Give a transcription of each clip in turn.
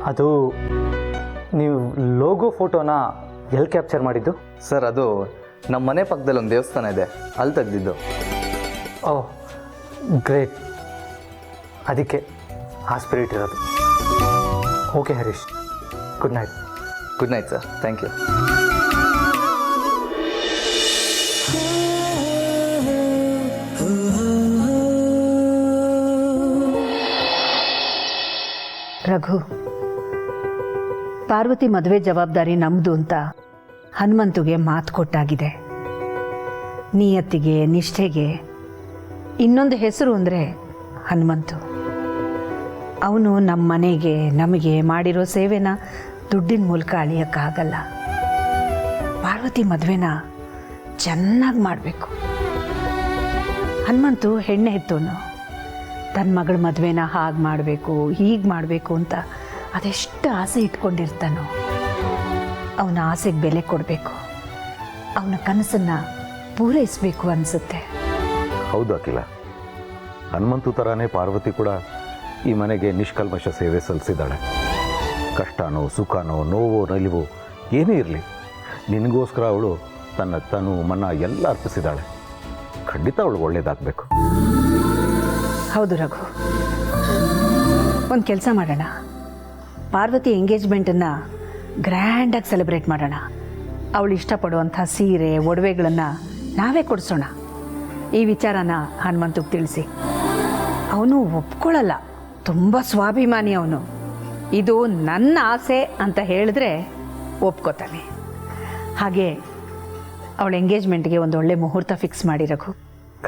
ಅದು ನೀವು ಲೋಗೋ ಫೋಟೋನ ಎಲ್ಲಿ ಕ್ಯಾಪ್ಚರ್ ಮಾಡಿದ್ದು? ಸರ್, ಅದು ನಮ್ಮ ಮನೆ ಪಕ್ಕದಲ್ಲಿ ಒಂದು ದೇವಸ್ಥಾನ ಇದೆ, ಅಲ್ಲಿ ತೆಗೆದಿದ್ದು. ಓಹ್ ಗ್ರೇಟ್, ಅದಕ್ಕೆ ಆ ಸ್ಪಿರಿಟ್ ಇರೋದು. Okay Harish, good night. Good night sir, thank you. Raghu, Parvathi ಮದುವೆ ಜವಾಬ್ದಾರಿ ನಮ್ಮದು ಅಂತ ಹನುಮಂತುಗೆ ಮಾತು ಕೊಟ್ಟಾಗಿದೆ. ನಿಯತ್ತಿಗೆ, ನಿಷ್ಠೆಗೆ ಇನ್ನೊಂದು ಹೆಸರು ಅಂದರೆ ಹನುಮಂತು. ಅವನು ನಮ್ಮ ಮನೆಗೆ, ನಮಗೆ ಮಾಡಿರೋ ಸೇವೆನ ದುಡ್ಡಿನ ಮೂಲಕ ಅಳಿಯೋಕ್ಕಾಗಲ್ಲ. ಪಾರ್ವತಿ ಮದುವೆನ ಚೆನ್ನಾಗಿ ಮಾಡಬೇಕು. ಹನುಮಂತು ಹೆಣ್ಣೆ ಹೆತ್ತವನು. ತನ್ನ ಮಗಳ ಮದುವೆನ ಹಾಗೆ ಮಾಡಬೇಕು, ಹೀಗೆ ಮಾಡಬೇಕು ಅಂತ ಅದೆಷ್ಟು ಆಸೆ ಇಟ್ಕೊಂಡಿರ್ತಾನೋ. ಅವನ ಆಸೆಗೆ ಬೆಲೆ ಕೊಡಬೇಕು, ಅವನ ಕನಸನ್ನು ಪೂರೈಸಬೇಕು ಅನಿಸುತ್ತೆ. ಹೌದು ಅಖಿಲ, ಹನುಮಂತು ಥರನೇ ಪಾರ್ವತಿ ಕೂಡ ಈ ಮನೆಗೆ ನಿಷ್ಕಲ್ಮಶ ಸೇವೆ ಸಲ್ಲಿಸಿದ್ದಾಳೆ. ಕಷ್ಟನೋ, ಸುಖನೋ, ನೋವೋ, ನಲಿವೋ ಏನೇ ಇರಲಿ, ನಿನಗೋಸ್ಕರ ಅವಳು ತನ್ನ ತನು ಮನ ಎಲ್ಲ ಅರ್ಪಿಸಿದ್ದಾಳೆ. ಖಂಡಿತ ಅವಳು ಒಳ್ಳೇದಾಗಬೇಕು. ಹೌದು ರಘು, ಒಂದು ಕೆಲಸ ಮಾಡೋಣ. ಪಾರ್ವತಿ ಎಂಗೇಜ್ಮೆಂಟನ್ನು ಗ್ರ್ಯಾಂಡಾಗಿ ಸೆಲೆಬ್ರೇಟ್ ಮಾಡೋಣ. ಅವಳು ಇಷ್ಟಪಡುವಂಥ ಸೀರೆ, ಒಡವೆಗಳನ್ನು ನಾವೇ ಕೊಡಿಸೋಣ. ಈ ವಿಚಾರನ ಹನುಮಂತಗೆ ತಿಳಿಸಿ. ಅವನು ಒಪ್ಕೊಳ್ಳಲ್ಲ, ತುಂಬ ಸ್ವಾಭಿಮಾನಿ ಅವನು. ಇದು ನನ್ನ ಆಸೆ ಅಂತ ಹೇಳಿದ್ರೆ ಒಪ್ಕೋತಾನೆ. ಹಾಗೆ ಅವಳ ಎಂಗೇಜ್ಮೆಂಟ್ಗೆ ಒಂದು ಒಳ್ಳೆ ಮುಹೂರ್ತ ಫಿಕ್ಸ್ ಮಾಡಿ ರಘು.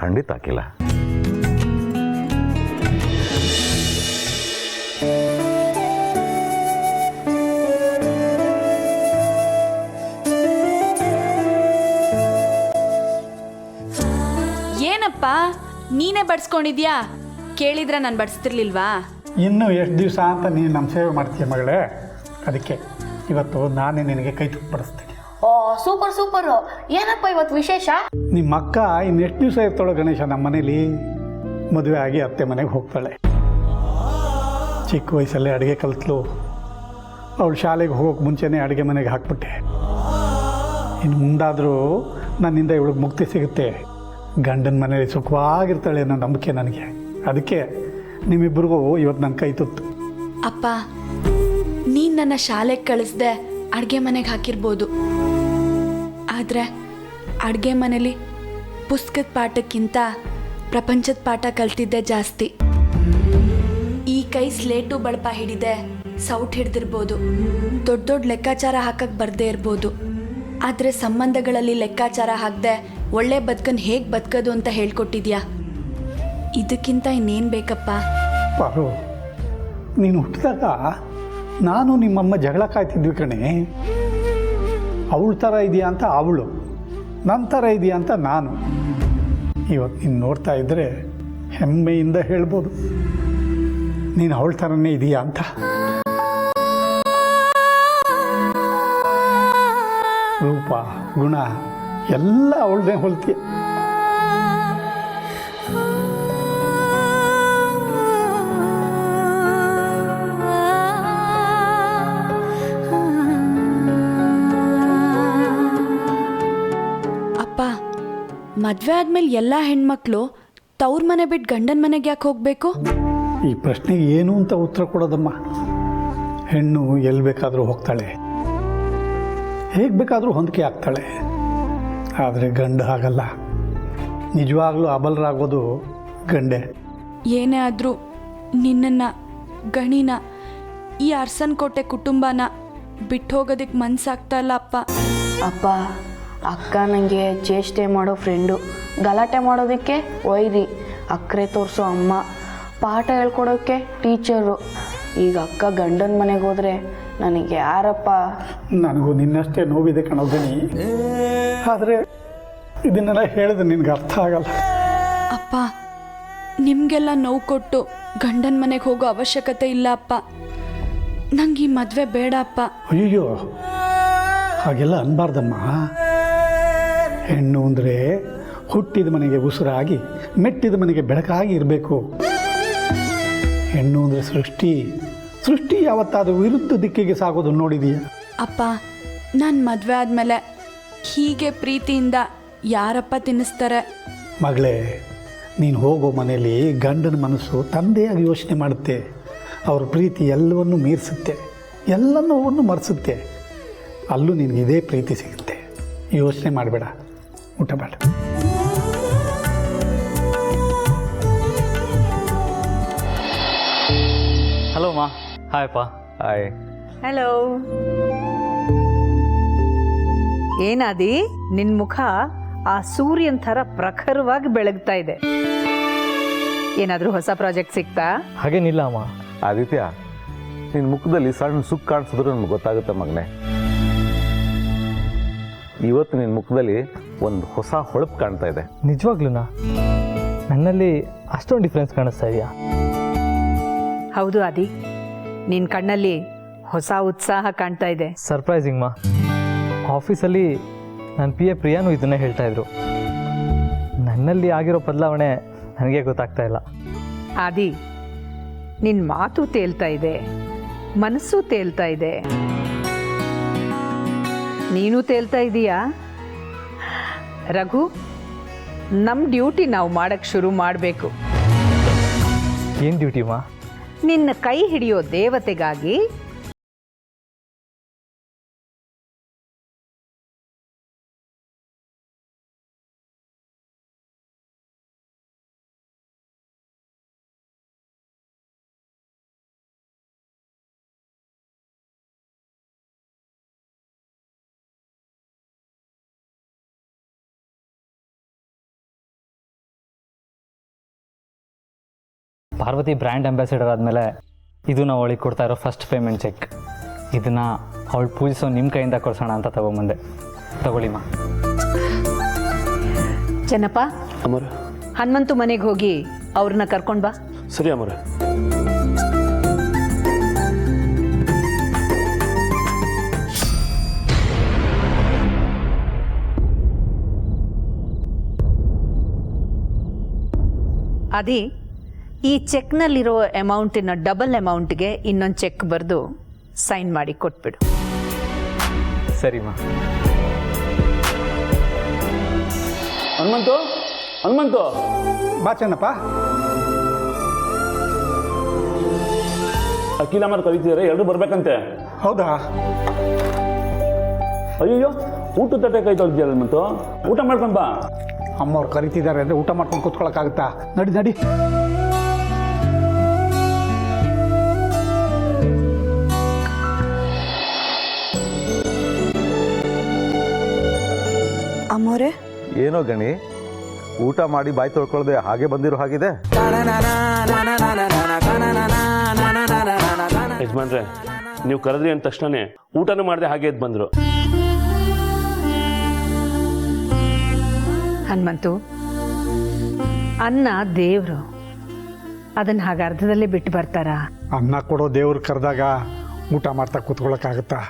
ಖಂಡಿತ ಅಖಿಲ. ಏನಪ್ಪ ನೀನೇ ಬಡಿಸ್ಕೊಂಡಿದ್ಯಾ? ಕೇಳಿದ್ರೆ ನಾನು ಬಡಿಸ್ತಿರ್ಲಿಲ್ವಾ? ಇನ್ನೂ ಎಷ್ಟು ದಿವಸ ಅಂತ ನೀನು ನಮ್ಮ ಸೇವೆ ಮಾಡ್ತೀಯ ಮಗಳೇ, ಅದಕ್ಕೆ ಇವತ್ತು ನಾನೇ ನಿನಗೆ ಕೈ ತುತ್ತು ಬಡಿಸ್ತೀನಿ. ಓ ಸೂಪರ್ ಸೂಪರು. ಏನಪ್ಪ ಇವತ್ತು ವಿಶೇಷ? ನಿಮ್ಮ ಅಕ್ಕ ಇನ್ನು ಎಷ್ಟು ದಿವಸ ಇರ್ತಾಳೋ ಗಣೇಶ ನಮ್ಮ ಮನೇಲಿ? ಮದುವೆ ಆಗಿ ಅತ್ತೆ ಮನೆಗೆ ಹೋಗ್ತಾಳೆ. ಚಿಕ್ಕ ವಯಸ್ಸಲ್ಲೇ ಅಡುಗೆ ಕಲಿತ್ಲು. ಅವಳು ಶಾಲೆಗೆ ಹೋಗೋಕೆ ಮುಂಚೆನೇ ಅಡುಗೆ ಮನೆಗೆ ಹಾಕ್ಬಿಟ್ಟೆ. ಇನ್ನು ಮುಂದಾದರೂ ನನ್ನಿಂದ ಇವಳಿಗೆ ಮುಕ್ತಿ ಸಿಗುತ್ತೆ, ಗಂಡನ ಮನೇಲಿ ಸುಖವಾಗಿರ್ತಾಳೆ ಅನ್ನೋ ನಂಬಿಕೆ ನನಗೆ. ಅದಕ್ಕೆ ನಿಮ್ಮಿಬ್ಬರಿಗೂ ಇವತ್ತು ನನ್ನ ಕೈ ತುತ್ತು. ಅಪ್ಪ, ನೀನು ನನ್ನ ಶಾಲೆಗೆ ಕಳಿಸ್ದೆ ಅಡುಗೆ ಮನೆಗೆ ಹಾಕಿರ್ಬೋದು, ಆದರೆ ಅಡುಗೆ ಮನೇಲಿ ಪುಸ್ತಕದ ಪಾಠಕ್ಕಿಂತ ಪ್ರಪಂಚದ ಪಾಠ ಕಲ್ತಿದ್ದೆ ಜಾಸ್ತಿ. ಈ ಕೈ ಸ್ಲೇಟು ಬಳಪ ಹಿಡಿದೆ ಸೌಟ್ ಹಿಡ್ದಿರ್ಬೋದು, ದೊಡ್ಡ ದೊಡ್ಡ ಲೆಕ್ಕಾಚಾರ ಹಾಕಕ್ಕೆ ಬರದೇ ಇರ್ಬೋದು, ಆದರೆ ಸಂಬಂಧಗಳಲ್ಲಿ ಲೆಕ್ಕಾಚಾರ ಹಾಕದೆ ಒಳ್ಳೆ ಬದುಕನ್ನು ಹೇಗೆ ಬದುಕೋದು ಅಂತ ಹೇಳ್ಕೊಟ್ಟಿದ್ಯಾ. ಇದಕ್ಕಿಂತ ಇನ್ನೇನು ಬೇಕಪ್ಪ? ಪಾರು, ನೀನು ಹುಟ್ಟಿದಾಗ ನಾನು ನಿಮ್ಮಮ್ಮ ಜಗಳ ಕಾಯ್ತಿದ್ವಿ ಕಣೆ. ಅವಳ ಥರ ಇದೆಯಾ ಅಂತ ಅವಳು, ನನ್ನ ಥರ ಇದೆಯಾ ಅಂತ ನಾನು. ಇವತ್ತು ನೀನು ನೋಡ್ತಾ ಇದ್ದರೆ ಹೆಮ್ಮೆಯಿಂದ ಹೇಳ್ಬೋದು ನೀನು ಅವಳ ಥರನೇ ಇದೆಯಾ ಅಂತ. ರೂಪ, ಗುಣ ಎಲ್ಲ ಅವಳದೇ ಹೋಲ್ತೀಯ. ಅಪ್ಪ, ಮದುವೆ ಆದ್ಮೇಲೆ ಎಲ್ಲ ಹೆಣ್ಮಕ್ಳು ತವ್ರ ಮನೆ ಬಿಟ್ಟು ಗಂಡನ ಮನೆಗೆ ಯಾಕೆ ಹೋಗಬೇಕು? ಈ ಪ್ರಶ್ನೆಗೆ ಏನು ಅಂತ ಉತ್ತರ ಕೊಡೋದಮ್ಮ. ಹೆಣ್ಣು ಎಲ್ಲಿ ಬೇಕಾದರೂ ಹೋಗ್ತಾಳೆ, ಹೇಗೆ ಬೇಕಾದರೂ ಹೊಂದಿಕೆ ಆಗ್ತಾಳೆ. ಆದರೆ ಗಂಡು ಹಾಗಲ್ಲ. ನಿಜವಾಗ್ಲೂ ಅಬಲರಾಗೋದು ಗಂಡೆ. ಏನೇ ಆದರೂ ನಿನ್ನನ್ನು, ಗಣಿನ, ಈ ಅರಸನಕೋಟೆ ಕುಟುಂಬನ ಬಿಟ್ಟು ಹೋಗೋದಕ್ಕೆ ಮನ್ಸಾಗ್ತಾ ಇಲ್ಲ ಅಪ್ಪ. ಅಪ್ಪ, ಅಕ್ಕ ನನಗೆ ಚೇಷ್ಟೆ ಮಾಡೋ ಫ್ರೆಂಡು, ಗಲಾಟೆ ಮಾಡೋದಕ್ಕೆ ವೈರಿ, ಅಕ್ಕರೆ ತೋರಿಸೋ ಅಮ್ಮ, ಪಾಠ ಹೇಳ್ಕೊಡೋಕ್ಕೆ ಟೀಚರು. ಈಗ ಅಕ್ಕ ಗಂಡನ ಮನೆಗೆ ಹೋದರೆ ನನಗೆ ಯಾರಪ್ಪ? ನನಗೂ ನಿನ್ನಷ್ಟೇ ನೋವಿದೆ ಕಣೋ ಗಣಿ. ಆದರೆ ಇದನ್ನೆಲ್ಲ ಹೇಳಿದ್ರೆ ನಿನಗೆ ಅರ್ಥ ಆಗಲ್ಲ. ಅಪ್ಪ, ನಿಮಗೆಲ್ಲ ನೋವು ಕೊಟ್ಟು ಗಂಡನ ಮನೆಗೆ ಹೋಗೋ ಅವಶ್ಯಕತೆ ಇಲ್ಲ ಅಪ್ಪ. ನಂಗೆ ಈ ಮದುವೆ ಬೇಡ ಅಪ್ಪ. ಅಯ್ಯೋ, ಹಾಗೆಲ್ಲ ಅನ್ಬಾರ್ದಮ್ಮ. ಹೆಣ್ಣು ಅಂದರೆ ಹುಟ್ಟಿದ ಮನೆಗೆ ಉಸಿರಾಗಿ, ಮೆಟ್ಟಿದ ಮನೆಗೆ ಬೆಳಕಾಗಿ ಇರಬೇಕು. ಹೆಣ್ಣು ಅಂದರೆ ಸೃಷ್ಟಿ, ಸೃಷ್ಟಿ ಯಾವತ್ತಾದರೂ ವಿರುದ್ಧ ದಿಕ್ಕಿಗೆ ಸಾಗೋದು ನೋಡಿದೀಯ? ಅಪ್ಪ, ನಾನು ಮದುವೆ ಆದಮೇಲೆ ಹೀಗೆ ಪ್ರೀತಿಯಿಂದ ಯಾರಪ್ಪ ತಿನ್ನಿಸ್ತಾರೆ? ಮಗಳೇ, ನೀನು ಹೋಗೋ ಮನೆಯಲ್ಲಿ ಗಂಡನ ಮನಸ್ಸು ತಂದೆಯಾಗಿ ಯೋಚನೆ ಮಾಡುತ್ತೆ. ಅವ್ರ ಪ್ರೀತಿ ಎಲ್ಲವನ್ನೂ ಮೀರಿಸುತ್ತೆ, ಎಲ್ಲ ನೋವನ್ನು ಮರೆಸುತ್ತೆ. ಅಲ್ಲೂ ನಿನಗೆ ಇದೇ ಪ್ರೀತಿ ಸಿಗುತ್ತೆ. ಯೋಚನೆ ಮಾಡಬೇಡ, ಊಟ ಬೇಡ. ಹಲೋ ಮಾ. ಹಾಯ್ ಅಪ್ಪ. ಹಾಯ್. ಹಲೋ. ಏನಾದಿ, ನಿನ್ನ ಮುಖ ಆ ಸೂರ್ಯನ ಥರ ಪ್ರಖರವಾಗಿ ಬೆಳಗ್ತಾ ಇದೆ. ಏನಾದರೂ ಹೊಸ ಪ್ರಾಜೆಕ್ಟ್ ಸಿಗ್ತಾ? ಹಾಗೇನಿಲ್ಲ ಅಮ್ಮ. ಆದಿತ್ಯ, ನಿನ್ನ ಮುಖದಲ್ಲಿ ಸಣ್ಣ ಸುಖ ಕಾಣಿಸಿದ್ರು ನಮ್ಗೆ ಗೊತ್ತಾಗುತ್ತೆ ಮಗನೇ. ಇವತ್ತು ನಿನ್ನ ಮುಖದಲ್ಲಿ ಒಂದು ಹೊಸ ಹೊಳಪು ಕಾಣ್ತಾ ಇದೆ. ನಿಜವಾಗ್ಲೂನಾ? ನನ್ನಲ್ಲಿ ಅಷ್ಟೊಂದು ಡಿಫ್ರೆನ್ಸ್ ಕಾಣಿಸ್ತಾ ಇದೆಯಾ? ಹೌದು ಆದಿ, ನಿನ್ನ ಕಣ್ಣಲ್ಲಿ ಹೊಸ ಉತ್ಸಾಹ ಕಾಣ್ತಾ ಇದೆ. ಸರ್ಪ್ರೈಸಿಂಗ್ ಮಾ. ಆಫೀಸಲ್ಲಿ ನನ್ನ ಪಿ ಎ ಪ್ರಿಯಾನು ಇದನ್ನೇ ಹೇಳ್ತಾ ಇದ್ರು. ನನ್ನಲ್ಲಿ ಆಗಿರೋ ಬದಲಾವಣೆ ನನಗೆ ಗೊತ್ತಾಗ್ತಾ ಇಲ್ಲ. ಆದಿ, ನಿನ್ನ ಮಾತು ತೇಲ್ತಾ ಇದೆ, ಮನಸ್ಸು ತೇಲ್ತಾ ಇದೆ. ನೀನು ತೇಲ್ತಾ ಇದೀಯಾ? ರಘು, ನಮ್ಮ ಡ್ಯೂಟಿ ನಾವು ಮಾಡಕ್ಕೆ ಶುರು ಮಾಡಬೇಕು. ಏನು ಡ್ಯೂಟಿ ಮಾ? ನಿನ್ನ ಕೈ ಹಿಡಿಯೋ ದೇವತೆಗಾಗಿ ಪಾರ್ವತಿ ಬ್ರ್ಯಾಂಡ್ ಅಂಬಾಸಿಡರ್ ಆದಮೇಲೆ ಇದು ನಾವು ಅವಳಿಗೆ ಕೊಡ್ತಾ ಇರೋ ಫಸ್ಟ್ ಪೇಮೆಂಟ್ ಚೆಕ್. ಇದನ್ನು ಅವಳು ಪೂಜಿಸೋ ನಿಮ್ಮ ಕೈಯಿಂದ ಕೊಡ್ಸೋಣ ಅಂತ ತಗೊಂಬಂದೆ. ತಗೊಳ್ಳಿಮ್ಮ. ಚೆನ್ನಪ್ಪ, ಅಮರ, ಹನುಮಂತು ಮನೆಗೆ ಹೋಗಿ ಅವ್ರನ್ನ ಕರ್ಕೊಂಡು ಬಾ. ಸರಿ ಅಮರ. ಅದಿ, ಈ ಚೆಕ್ನಲ್ಲಿರೋ ಅಮೌಂಟಿನ ಡಬಲ್ ಅಮೌಂಟ್ಗೆ ಇನ್ನೊಂದು ಚೆಕ್ ಬರೆದು ಸೈನ್ ಮಾಡಿ ಕೊಟ್ಬಿಡು. ಸರಿಮಾ. ಹನುಮಂತು, ಹನುಮಂತು, ಬಾ ಚೆನ್ನಪ್ಪ. ಅಖಿಲ ಮಾರು ಕರೀತಿದ್ದಾರೆ, ಎಲ್ಲರೂ ಬರ್ಬೇಕಂತೆ. ಹೌದಾ? ಅಯ್ಯೋ, ಊಟ ತಟ್ಟೆ ಕೈ ತೊಳ್ದಿದ್ದಾರೆ ಹನುಮಂತು. ಊಟ ಮಾಡ್ಕೊಂಡು ಬಾ. ಅಮ್ಮವ್ರು ಕರಿತಿದ್ದಾರೆ ಅಂದರೆ ಊಟ ಮಾಡ್ಕೊಂಡು ಕೂತ್ಕೊಳ್ಳೋಕ್ಕಾಗುತ್ತಾ? ನಡಿ ನಡಿ. ಅಮ್ಮೋರೆ, ಏನೋ ಗಣಿ, ಊಟ ಮಾಡಿ ಬಾಯಿ ತೊಳ್ಕೊಳ್ಳದೆ ಹಾಗೆ ಬಂದಿರೋ ಹಾಗಿದೆ. ಯಜಮಾನ್ರೆ, ನೀವು ಕರೆದ್ರಿ ಅಂದ ತಕ್ಷಣನೇ ಊಟನೂ ಮಾಡದೆ ಹಾಗೆ ಎದ್ದು ಬಂದರು. ಹನುಮಂತು, ಅನ್ನ ದೇವರು, ಅದನ್ನು ಹಾಗೆ ಅರ್ಧದಲ್ಲೇ ಬಿಟ್ಟು ಬರ್ತಾರಾ? ಅನ್ನ ಕೊಡೋ ದೇವ್ರು ಕರೆದಾಗ ಊಟ ಮಾಡ್ತಾ ಕೂತ್ಕೊಳ್ಳೋಕ್ಕಾಗುತ್ತಾ?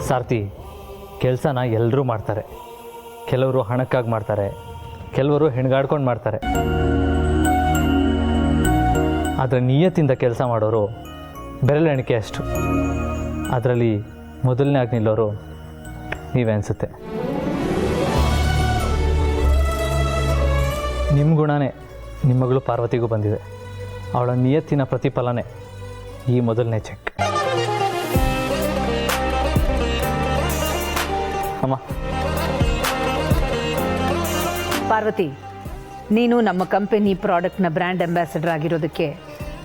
ಸಾರ್ಥಿ, ಕೆಲಸನ ಎಲ್ಲರೂ ಮಾಡ್ತಾರೆ. ಕೆಲವರು ಹಣಕ್ಕಾಗಿ ಮಾಡ್ತಾರೆ, ಕೆಲವರು ಹೆಣ್ಗಾಡ್ಕೊಂಡು ಮಾಡ್ತಾರೆ. ಆದರೆ ನಿಯತ್ತಿಂದ ಕೆಲಸ ಮಾಡೋರು ಬೆರಳೆಣಿಕೆ ಅಷ್ಟು. ಅದರಲ್ಲಿ ಮೊದಲನೇ ಆಗಿ ನಿಲ್ಲೋರು ನೀವೇ ಅನಿಸುತ್ತೆ. ನಿಮ್ಮ ಗುಣನೇ ನಿಮ್ಮ ಮಗಳು ಪಾರ್ವತಿಗೂ ಬಂದಿದೆ. ಅವಳ ನಿಯತ್ತಿನ ಪ್ರತಿಫಲನೇ ಈ ಮೊದಲನೇ ಚೆಕ್. ಅಮ್ಮ. ಪಾರ್ವತಿ, ನೀನು ನಮ್ಮ ಕಂಪನಿ ಪ್ರಾಡಕ್ಟ್ನ ಬ್ರ್ಯಾಂಡ್ ಅಂಬಾಸಿಡರ್ ಆಗಿರೋದಕ್ಕೆ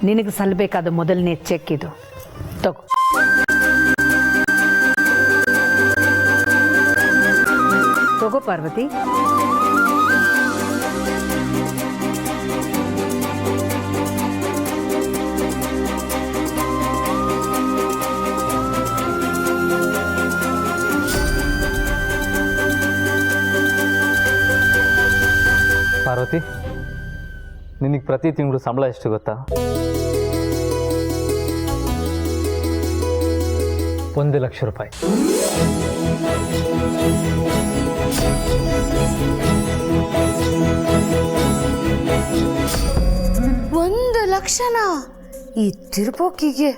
ನಿನಗೆ ಸಲ್ಲಬೇಕಾದ ಮೊದಲನೇ ಚೆಕ್ ಇದು. ತಗೋ. ತಗೋ ಪಾರ್ವತಿ. ಪಾರ್ವತಿ, ನಿನಗೆ ಪ್ರತಿ ತಿಂಗಳು ಸಂಬಳ ಎಷ್ಟು ಗೊತ್ತಾ? 1,00,000 ರೂಪಾಯಿ. ಲಕ್ಷನಾ? ಈ ತಿರುಪೋಕಿಗೆ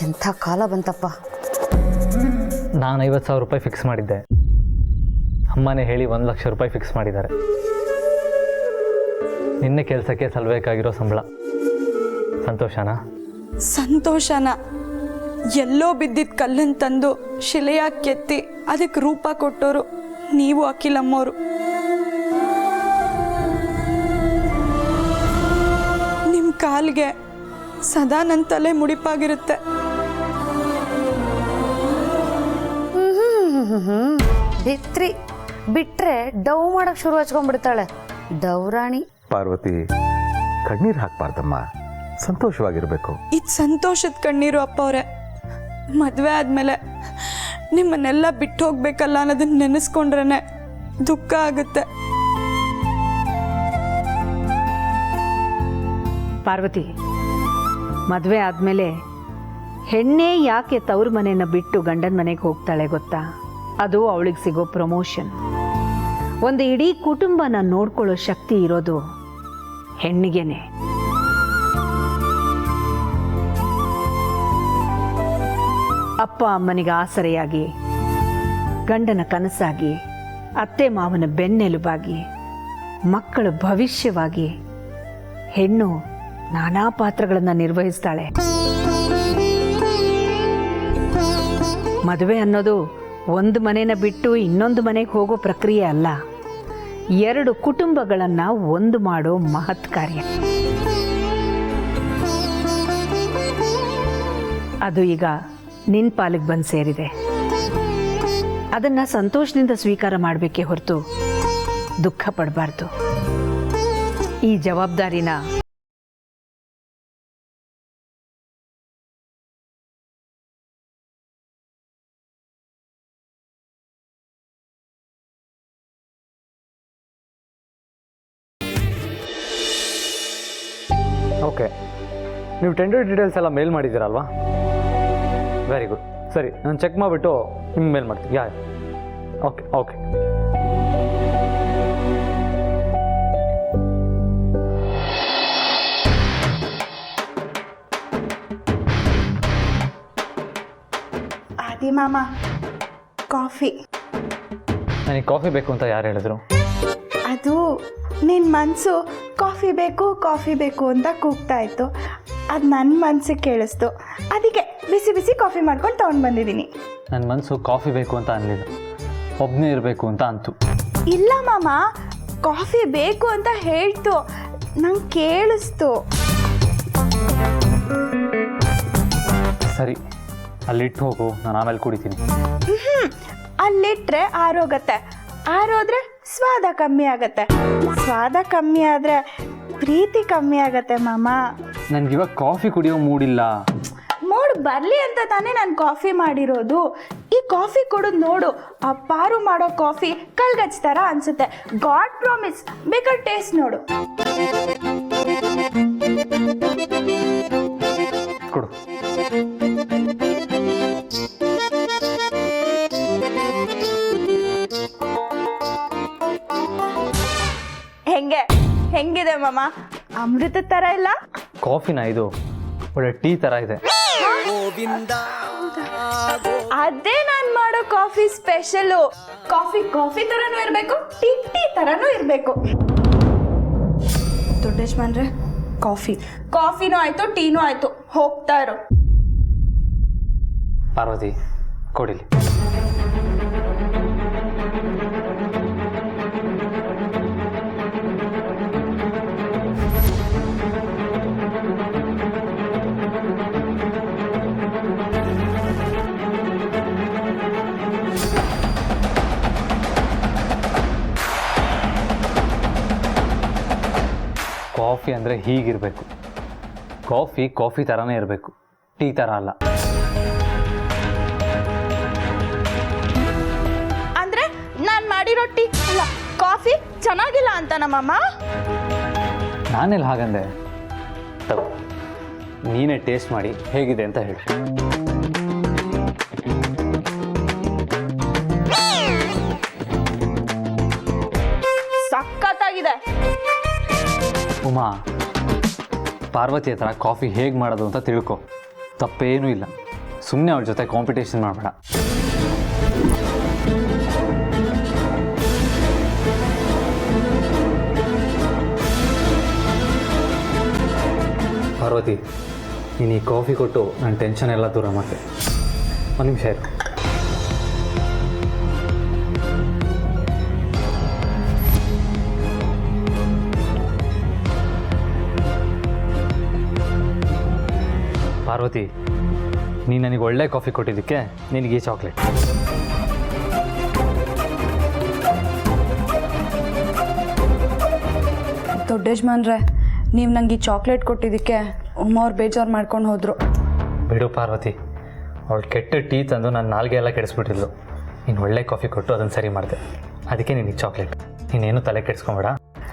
ಎಂಥ ಕಾಲ ಬಂತಪ್ಪ. ನಾನು 50,000 ರೂಪಾಯಿ ಫಿಕ್ಸ್ ಮಾಡಿದ್ದೆ. ಅಮ್ಮನೇ ಹೇಳಿ 1 ಲಕ್ಷ ರೂಪಾಯಿ ಫಿಕ್ಸ್ ಮಾಡಿದ್ದಾರೆ. ನಿನ್ನೆ ಕೆಲಸಕ್ಕೆ ಸಲ್ಲಬೇಕಾಗಿರೋ ಸಂಬಳ. ಸಂತೋಷನಾ? ಸಂತೋಷನ ಎಲ್ಲೋ ಬಿದ್ದಿದ್ದ ಕಲ್ಲನ್ನು ತಂದು ಶಿಲೆಯಾಗಿ ಕೆತ್ತಿ ಅದಕ್ಕೆ ರೂಪ ಕೊಟ್ಟೋರು ನೀವು ಅಖಿಲಮ್ಮೋರು. ನಿಮ್ಮ ಕಾಲ್ಗೆ ಸದಾ ನನ್ನ ತಲೆ ಮುಡಿಪಾಗಿರುತ್ತೆ. ಬಿತ್ರಿ ಬಿಟ್ರೆ ಡವ್ ಮಾಡಕ್ ಶುರು ಹಚ್ಕೊಂಡ್ಬಿಡ್ತಾಳೆ ಡವ್ರಾಣಿ. ಪಾರ್ವತಿ, ಕಣ್ಣೀರು ಹಾಕ್ಬಾರ್ದಮ್ಮ, ಸಂತೋಷವಾಗಿರಬೇಕು. ಇದು ಸಂತೋಷದ ಕಣ್ಣೀರು ಅಪ್ಪ ಅವರೇ. ಮದುವೆ ಆದಮೇಲೆ ನಿಮ್ಮನ್ನೆಲ್ಲ ಬಿಟ್ಟು ಹೋಗ್ಬೇಕಲ್ಲ ಅನ್ನೋದನ್ನ ನೆನೆಸ್ಕೊಂಡ್ರೆ ದುಃಖ ಆಗುತ್ತೆ. ಪಾರ್ವತಿ, ಮದುವೆ ಆದಮೇಲೆ ಹೆಣ್ಣೇ ಯಾಕೆ ತವ್ರ ಮನೆಯನ್ನು ಬಿಟ್ಟು ಗಂಡನ ಮನೆಗೆ ಹೋಗ್ತಾಳೆ ಗೊತ್ತಾ? ಅದು ಅವಳಿಗೆ ಸಿಗೋ ಪ್ರಮೋಷನ್. ಒಂದು ಇಡೀ ಕುಟುಂಬನ ನೋಡ್ಕೊಳ್ಳೋ ಶಕ್ತಿ ಇರೋದು ಹೆಣ್ಣಿಗೆನೆ. ಅಪ್ಪ ಅಮ್ಮನಿಗೆ ಆಸರೆಯಾಗಿ, ಗಂಡನ ಕನಸಾಗಿ, ಅತ್ತೆ ಮಾವನ ಬೆನ್ನೆಲುಬಾಗಿ, ಮಕ್ಕಳ ಭವಿಷ್ಯವಾಗಿ ಹೆಣ್ಣು ನಾನಾ ಪಾತ್ರಗಳನ್ನು ನಿರ್ವಹಿಸ್ತಾಳೆ. ಮದುವೆ ಅನ್ನೋದು ಒಂದು ಮನೆನ ಬಿಟ್ಟು ಇನ್ನೊಂದು ಮನೆಗೆ ಹೋಗೋ ಪ್ರಕ್ರಿಯೆ ಅಲ್ಲ, 2 ಕುಟುಂಬಗಳನ್ನು ಒಂದು ಮಾಡೋ ಮಹತ್ ಕಾರ್ಯ. ಅದು ಈಗ ನಿನ್ನ ಪಾಲಿಗೆ ಬಂದು ಸೇರಿದೆ. ಅದನ್ನು ಸಂತೋಷದಿಂದ ಸ್ವೀಕಾರ ಮಾಡಬೇಕೇ ಹೊರತು ದುಃಖ ಪಡಬಾರ್ದು. ಈ ಜವಾಬ್ದಾರಿನ ಓಕೆ, ನೀವು ಟೆಂಡರ್ ಡೀಟೇಲ್ಸ್ ಎಲ್ಲ ಮೇಲ್ ಮಾಡಿದ್ದೀರಲ್ವಾ? Very good. ಸರಿ, ನಾನು ಚೆಕ್ ಮಾಡಿಬಿಟ್ಟು ನಿಮ್ಗೆ ಮೇಲ್ ಮಾಡ್ತೀನಿ. Okay okay. ಆದಿ ಮಾಮ, ಕಾಫಿ. ನನಗೆ ಕಾಫಿ ಬೇಕು ಅಂತ ಯಾರು ಹೇಳಿದ್ರು? ಅದು ನಿನ್ನ ಮನಸ್ಸು ಕಾಫಿ ಬೇಕು ಅಂತ ಕೂಗ್ತಾ ಇತ್ತು. ಅದು ನನ್ನ ಮನಸ್ಸಿಗೆ ಕೇಳಿಸ್ತು. ಅದಕ್ಕೆ ಬಿಸಿ ಬಿಸಿ ಕಾಫಿ ಮಾಡ್ಕೊಂಡು ತೊಗೊಂಡು ಬಂದಿದ್ದೀನಿ. ನನ್ನ ಮನಸ್ಸು ಕಾಫಿ ಬೇಕು ಅಂತ ಅನ್ನಲಿಲ್ಲ, ಒಬ್ಬನೇ ಇರಬೇಕು ಅಂತ ಅಂತು. ಇಲ್ಲ ಮಾಮ, ಕಾಫಿ ಬೇಕು ಅಂತ ಹೇಳ್ತು, ನಂಗೆ ಕೇಳಿಸ್ತು. ಸರಿ, ಅಲ್ಲಿಟ್ಟು ಹೋಗು, ನಾನು ಆಮೇಲೆ ಕುಡಿತೀನಿ. ಅಲ್ಲಿಟ್ರೆ ಆರೋಗತ್ತೆ, ಆರೋದ್ರೆ ಸ್ವಾದ ಕಮ್ಮಿ ಆಗತ್ತೆ, ಸ್ವಾದ ಕಮ್ಮಿ ಆದರೆ ಪ್ರೀತಿ ಕಮ್ಮಿ ಆಗತ್ತೆ ಮಾಮ. ನನಗಿವಾಗ ಕಾಫಿ ಕುಡಿಯೋ ಮೂಡಿಲ್ಲ. ಮೂಡ್ ಬರಲಿ ಅಂತ ತಾನೇ ನಾನು ಕಾಫಿ ಮಾಡಿರೋದು. ಈ ಕಾಫಿ ಕೊಡೋದು ನೋಡು, ಆ ಪಾರು ಮಾಡೋ ಕಾಫಿ ಕಲ್ಗಚ್ ಥರ ಅನ್ಸುತ್ತೆ. ಗಾಡ್ ಪ್ರಾಮಿಸ್, ಬೇಕಾದ್ರೆ ಟೇಸ್ಟ್ ನೋಡು. ಕೊಡು. ಹೆಂಗಿದೆ ಮಾಮ? ಅಮೃತ ಥರ ಇಲ್ಲ? ಕಾಫಿನ ಇದು ಒಳ್ಳೆ ಟೀ ಥರ ಇದೆ. ಅದೇ ನಾನು ಮಾಡೋ ಕಾಫಿ ಸ್ಪೆಷಲು. ಕಾಫಿ ಥರನೂ ಇರಬೇಕು, ಟೀ ಥರನೂ ಇರಬೇಕು. ದೊಡ್ಡಜ್ಮನ್ರೆ, ಕಾಫಿನೂ ಆಯ್ತು, ಟೀನೂ ಆಯ್ತು, ಹೋಗ್ತಾ ಇರೋ. ಪಾರ್ವತಿ, ಕೊಡಿಲಿ. ಕಾಫಿ ಅಂದರೆ ಹೀಗಿರಬೇಕು. ಕಾಫಿ ಥರನೇ ಇರಬೇಕು, ಟೀ ಥರ ಅಲ್ಲ. ಅಂದ್ರೆ ನಾನು ಮಾಡಿರೋ ಟೀ ಅಲ್ಲ, ಕಾಫಿ ಚೆನ್ನಾಗಿಲ್ಲ ಅಂತ ನಮ್ಮಮ್ಮ. ನಾನೆಲ್ಲ ಹಾಗಂದೆ. ತಗೋ, ನೀನೇ ಟೇಸ್ಟ್ ಮಾಡಿ ಹೇಗಿದೆ ಅಂತ ಹೇಳಿ. ಸಖತ್ತಾಗಿದೆ. ಉಮಾ, ಪಾರ್ವತಿ ಹತ್ರ ಕಾಫಿ ಹೇಗೆ ಮಾಡೋದು ಅಂತ ತಿಳ್ಕೊ. ತಪ್ಪೇನೂ ಇಲ್ಲ. ಸುಮ್ಮನೆ ಅವ್ರ ಜೊತೆ ಕಾಂಪಿಟೇಷನ್ ಮಾಡಬೇಡ. ಪಾರ್ವತಿ, ನೀನು ಈ ಕಾಫಿ ಕೊಟ್ಟು ನನ್ನ ಟೆನ್ಷನ್ ಎಲ್ಲ ದೂರ ಮಾಡಿದೆ. ಒಂದು ನಿಮಿಷ ಇರು. ಪಾರ್ವತಿ, ನೀನು ನನಗೆ ಒಳ್ಳೆ ಕಾಫಿ ಕೊಟ್ಟಿದ್ದಕ್ಕೆ ನಿನಗೆ ಈ ಚಾಕ್ಲೇಟ್. ದೊಡ್ಡ ಯಜಮಾನ್ರೆ, ನೀವು ನನಗೆ ಈ ಚಾಕ್ಲೇಟ್ ಕೊಟ್ಟಿದ್ದಕ್ಕೆ ಉಮ್ಮ ಅವ್ರು ಬೇಜಾರು ಮಾಡ್ಕೊಂಡು ಹೋದರು. ಬಿಡು ಪಾರ್ವತಿ, ಅವಳು ಕೆಟ್ಟ ಟೀ ತಂದು ನನ್ನ ನಾಲ್ಗೆ ಎಲ್ಲ ಕೆಡಿಸ್ಬಿಟ್ಟಿದ್ಲು. ನೀನು ಒಳ್ಳೆ ಕಾಫಿ ಕೊಟ್ಟು ಅದನ್ನು ಸರಿ ಮಾಡಿದೆ. ಅದಕ್ಕೆ ನಿನಗೆ ಚಾಕ್ಲೇಟ್. ನೀನೇನು ತಲೆ ಕೆಡಿಸ್ಕೊಂಬೇಡ,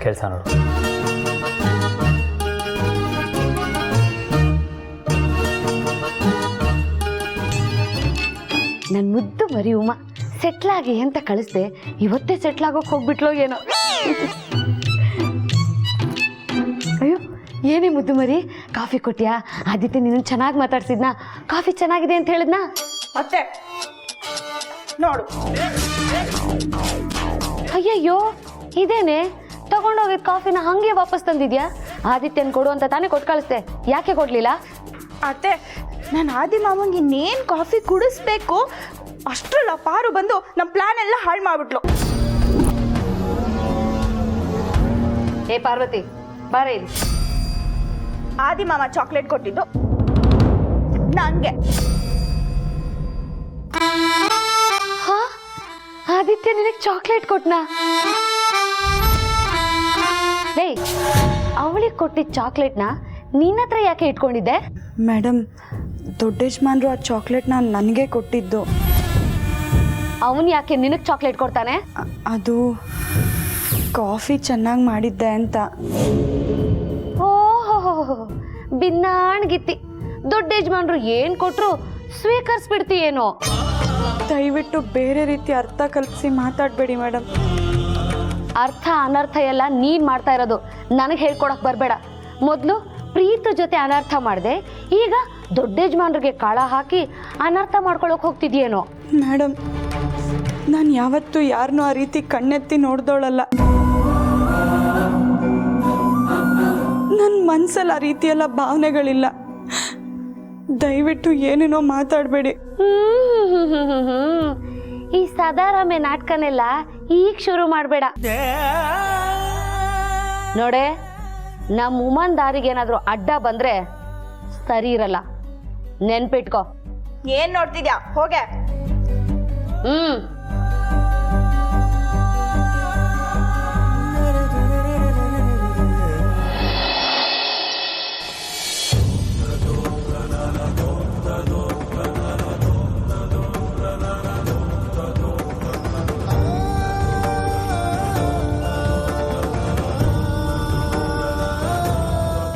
ಕೆಲಸ ನೋಡು. ನನ್ನ ಮುದ್ದು ಮರಿ ಉಮಾ ಸೆಟ್ಲಾಗಿ ಅಂತ ಕಳಿಸ್ದೆ, ಇವತ್ತೇ ಸೆಟ್ಲಾಗೋಕೆ ಹೋಗ್ಬಿಟ್ಲೋ ಏನೋ. ಅಯ್ಯೋ, ಏನೇ ಮುದ್ದು ಮರಿ, ಕಾಫಿ ಕೊಟ್ಟಿಯಾ? ಆದಿತ್ಯ ನೀನು ಚೆನ್ನಾಗಿ ಮಾತಾಡ್ಸಿದ್ನಾ? ಕಾಫಿ ಚೆನ್ನಾಗಿದೆ ಅಂತ ಹೇಳಿದ್ನಾ? ಅತ್ತೆ ನೋಡು. ಅಯ್ಯಯ್ಯೋ, ಇದೇನೆ ತಗೊಂಡೋಗಿದ್ ಕಾಫಿನ ಹಂಗೆ ವಾಪಸ್ ತಂದಿದ್ಯಾ? ಆದಿತ್ಯನ್ ಕೊಡು ಅಂತ ತಾನೇ ಕೊಟ್ಟು ಕಳಿಸ್ದೆ, ಯಾಕೆ ಕೊಡ್ಲಿಲ್ಲ? ಅತ್ತೆ, ನಾನು ಆದಿ ಮಾಮಂಗೆ ಇನ್ನೇನು ಕಾಫಿ ಕುಡಿಸ್ಬೇಕು ಅಷ್ಟ್ರಲ್ಲ ಪಾರು ಬಂದು ನಮ್ಮ ಪ್ಲಾನ್ ಎಲ್ಲ ಹಾಳು ಮಾಡ್ಬಿಟ್ಲು. ಏ ಪಾರ್ವತಿ, ಬಾರ ಇಲ್ಲಿ. ಆದಿ ಮಾಮ ಚಾಕ್ಲೇಟ್ ಕೊಟ್ಟಿದ್ದು ನಂಗೆ. ಹಾ, ಆದಿತ್ಯ ನಿನಗೆ ಚಾಕ್ಲೇಟ್ ಕೊಟ್ನಾ? ಲೇ, ಅವಳಿಗೆ ಕೊಟ್ಟಿದ್ದ ಚಾಕ್ಲೇಟ್ನ ನಿನ್ನ ಹತ್ರ ಯಾಕೆ ಇಟ್ಕೊಂಡಿದ್ದೆ? ಮೇಡಮ್, ದೊಡ್ಡ ಯಜಮಾನ್ರು ಆ ಚಾಕ್ಲೇಟ್ನ ನನಗೆ ಕೊಟ್ಟಿದ್ದು. ಅವನು ಯಾಕೆ ನಿನಗೆ ಚಾಕ್ಲೇಟ್ ಕೊಡ್ತಾನೆ? ಅದು ಕಾಫಿ ಚೆನ್ನಾಗಿ ಮಾಡಿದ್ದೆ ಅಂತ. ಓಹೋ, ಬಿನ್ನಾಣ್ಗಿತ್ತಿ. ದೊಡ್ಡ ಯಜಮಾನ್ರು ಏನು ಕೊಟ್ಟರು ಸ್ವೀಕರಿಸ್ಬಿಡ್ತೀಯೇನೋ. ದಯವಿಟ್ಟು ಬೇರೆ ರೀತಿ ಅರ್ಥ ಕಲ್ಪಿಸಿ ಮಾತಾಡಬೇಡಿ ಮೇಡಮ್. ಅರ್ಥ ಅನರ್ಥ ಎಲ್ಲ ನೀನು ಮಾಡ್ತಾ ಇರೋದು, ನನಗೆ ಹೇಳ್ಕೊಡಕ್ಕೆ ಬರಬೇಡ. ಮೊದಲು ಪ್ರೀತಿ ಜೊತೆ ಅನರ್ಥ ಮಾಡಿದೆ, ಈಗ ದೊಡ್ಡ ಯಜಮಾನ್ರಿಗೆ ಕಾಳ ಹಾಕಿ ಅನರ್ಥ ಮಾಡ್ಕೊಳಕ್ಕೆ ಹೋಗ್ತಿದ್ಯೇನೋ. ಮೇಡಮ್, ನಾನು ಯಾವತ್ತೂ ಯಾರನ್ನೂ ಆ ರೀತಿ ಕಣ್ಣೆತ್ತಿ ನೋಡ್ದೋಳಲ್ಲ. ನನ್ನ ಮನಸ್ಸಲ್ಲಿ ಆ ರೀತಿಯೆಲ್ಲ ಭಾವನೆಗಳಿಲ್ಲ. ದಯವಿಟ್ಟು ಏನೇನೋ ಮಾತಾಡಬೇಡಿ. ಈ ಸದಾರಾಮೆ ನಾಟಕನೆಲ್ಲ ಈಗ ಶುರು ಮಾಡಬೇಡ ನೋಡೆ. ನಮ್ಮ ಉಮನ್ ದಾರಿಗೆ ಏನಾದರೂ ಅಡ್ಡ ಬಂದ್ರೆ ಸರಿ ಇರಲ್ಲ, ನೆನ್ಪಿಟ್ಕೋ. ಏನ್ ನೋಡ್ತಿದ್ಯಾ, ಹೋಗೆ.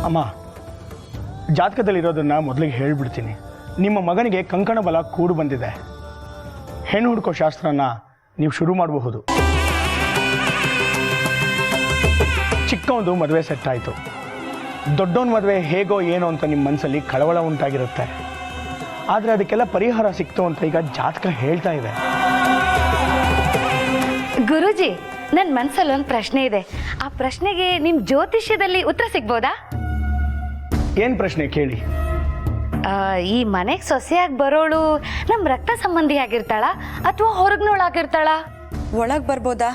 ಅಮ್ಮ, ಜಾತಕದಲ್ಲಿರೋದನ್ನು ಮೊದಲಿಗೆ ಹೇಳಿಬಿಡ್ತೀನಿ. ನಿಮ್ಮ ಮಗನಿಗೆ ಕಂಕಣ ಬಲ ಕೂಡು ಬಂದಿದೆ. ಹೆಣ್ಣು ಹುಡುಕೋ ಶಾಸ್ತ್ರನ ನೀವು ಶುರು ಮಾಡಬಹುದು. ಚಿಕ್ಕವನು ಮದುವೆ ಸೆಟ್ ಆಯಿತು. ದೊಡ್ಡವನ ಮದುವೆ ಹೇಗೋ ಏನೋ ಅಂತ ನಿಮ್ಮ ಮನಸ್ಸಲ್ಲಿ ಕಳವಳ ಉಂಟಾಗಿರುತ್ತೆ. ಆದರೆ ಅದಕ್ಕೆಲ್ಲ ಪರಿಹಾರ ಸಿಕ್ತು ಅಂತ ಈಗ ಜಾತಕ ಹೇಳ್ತಾ ಇದೆ. ಗುರುಜಿ, ನನ್ನ ಮನಸ್ಸಲ್ಲಿ ಒಂದು ಪ್ರಶ್ನೆ ಇದೆ. ಆ ಪ್ರಶ್ನೆಗೆ ನಿಮ್ಮ ಜ್ಯೋತಿಷ್ಯದಲ್ಲಿ ಉತ್ತರ ಸಿಗ್ಬೋದಾ? ಏನು ಪ್ರಶ್ನೆ ಕೇಳಿ. ಈ ಮನೆಗೆ ಸೊಸೆಯಾಗಿ ಬರೋಳು ನಮ್ಮ ರಕ್ತ ಸಂಬಂಧಿ ಆಗಿರ್ತಾಳ ಅಥವಾ ಹೊರಗ್ನೋಳಾಗಿರ್ತಾಳ? ಒಳಗೆ ಬರ್ಬೋದಾ?